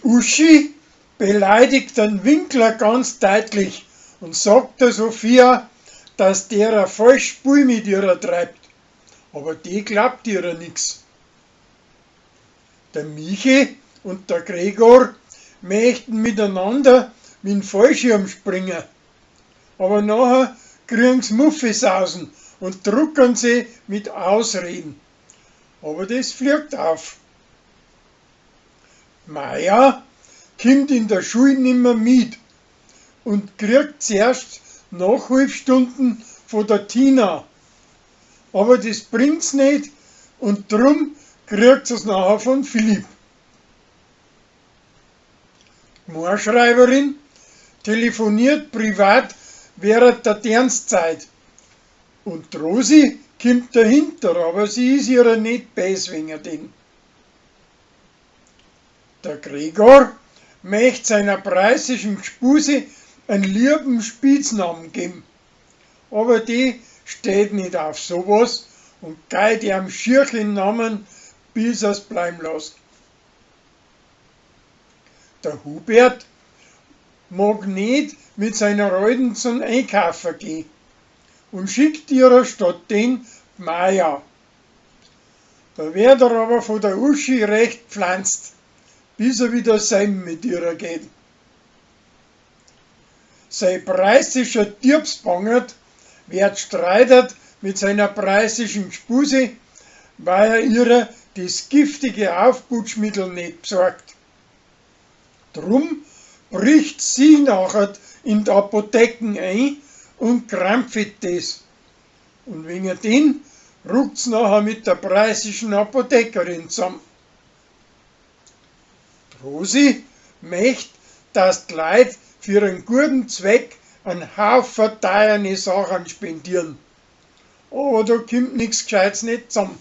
Uschi beleidigt den Winkler ganz deutlich und sagt der Sophia, dass der ein falsches Spiel mit ihr treibt. Aber die glaubt ihr nix. Der Michi und der Gregor möchten miteinander mit dem Fallschirm springen. Aber nachher kriegen sie Muffisausen und drucken sie mit Ausreden. Aber das fliegt auf. Maja kommt in der Schule nimmer mit und kriegt zuerst Nachhilfstunden von der Tina. Aber das bringt's nicht und drum kriegt sie es nachher von Philipp. Die Moorschreiberin telefoniert privat während der Dienstzeit und die Rosi kommt dahinter, aber sie ist ihrer nicht böse wegen dem. Der Gregor möchte seiner preußischen Gspuse einen lieben Spitznamen geben, aber die steht nicht auf sowas und geht ihm schier den Namen, bis er's bleiben lässt. Der Hubert mag nicht mit seiner Alten zum Einkaufen gehen und schickt ihr statt den Maja. Da wird er aber von der Uschi recht pflanzt, bis er wieder sein mit ihr geht. Sein preußischer Diebsbangert wird streitet mit seiner preußischen Gspuse, weil er ihr das giftige Aufputschmittel nicht besorgt. Drum bricht sie nachher in die Apotheken ein und krampft das. Und wegen dem ruckt's nachher mit der preußischen Apothekerin zusammen. Rosi möchte, dass die Leute für einen guten Zweck einen Haufen teure Sachen spendieren. Aber da kommt nichts Gescheites nicht zusammen.